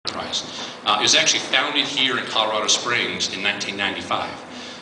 Enterprise. It was actually founded here in Colorado Springs in 1995.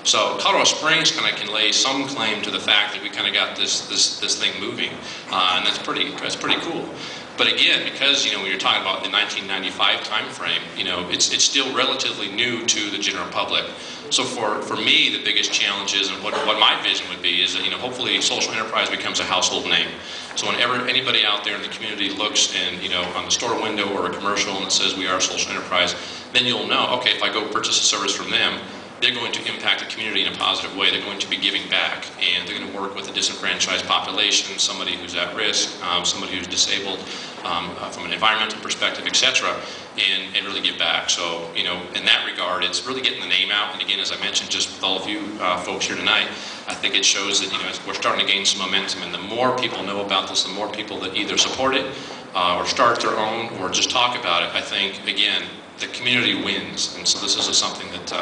So Colorado Springs kind of can lay some claim to the fact that we kind of got this thing moving, and that's pretty cool. But again, because when you're talking about the 1995 time frame, it's still relatively new to the general public. So for me, the biggest challenge is, and what my vision would be, is that hopefully social enterprise becomes a household name. So whenever anybody out there in the community looks and on the store window or a commercial and it says we are a social enterprise, then you'll know, okay, if I go purchase a service from them, they're going to impact the community in a positive way. They're going to be giving back, and they're going to work with a disenfranchised population, somebody who's at risk, somebody who's disabled from an environmental perspective, etc., and really give back. So, in that regard, it's really getting the name out. And again, as I mentioned, just with all of you folks here tonight, I think it shows that we're starting to gain some momentum. And the more people know about this, the more people that either support it or start their own or just talk about it, I think, again, the community wins, and so this is something that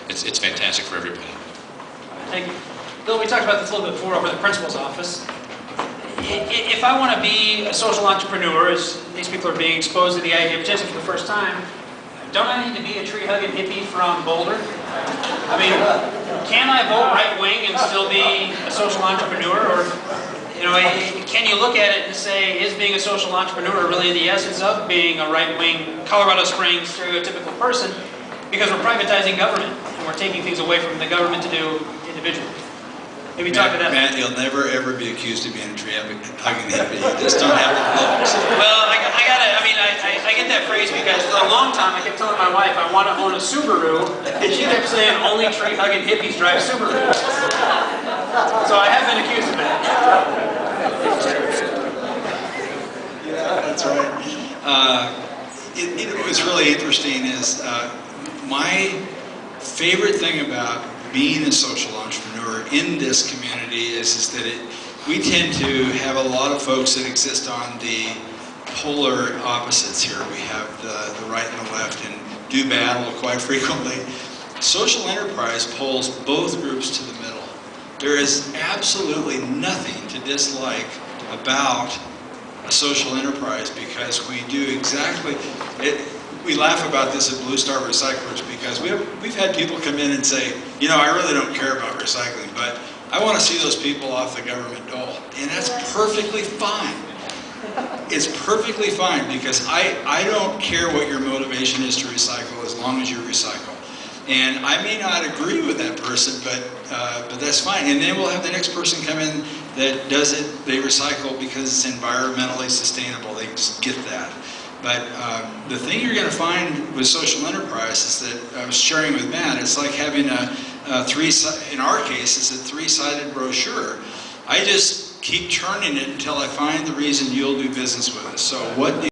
it's fantastic for everybody. Thank you. Bill, we talked about this a little bit before over the principal's office. If I want to be a social entrepreneur, as these people are being exposed to the idea of business for the first time, don't I need to be a tree-hugging hippie from Boulder? I mean, can I vote right-wing and still be a social entrepreneur? Or, can you look at it and say, is being a social entrepreneur really the essence of being a right-wing Colorado Springs stereotypical person? Because we're privatizing government, and we're taking things away from the government to do individually. Maybe talk to that. Matt, you'll never ever be accused of being a tree-hugging hippie. You just don't have the looks. Well, I get that phrase because for a long time I kept telling my wife I want to own a Subaru, and she kept saying only tree-hugging hippies drive Subarus. So I have been accused of that. Yeah, that's right. What's really interesting is my favorite thing about being a social entrepreneur in this community is that we tend to have a lot of folks that exist on the polar opposites here. We have the right and the left and do battle quite frequently. Social enterprise pulls both groups to the middle. There is absolutely nothing to dislike about a social enterprise because we do exactly it. We laugh about this at Blue Star Recyclers because we've had people come in and say, I really don't care about recycling, but I want to see those people off the government dole. And that's perfectly fine. It's perfectly fine because I don't care what your motivation is to recycle as long as you recycle. And I may not agree with that person, but that's fine. And then we'll have the next person come in that does it, they recycle because it's environmentally sustainable. They just get that. But the thing you're going to find with social enterprise is that I was sharing with Matt, it's like having in our case, it's a three-sided brochure. I just keep turning it until I find the reason you'll do business with us. So what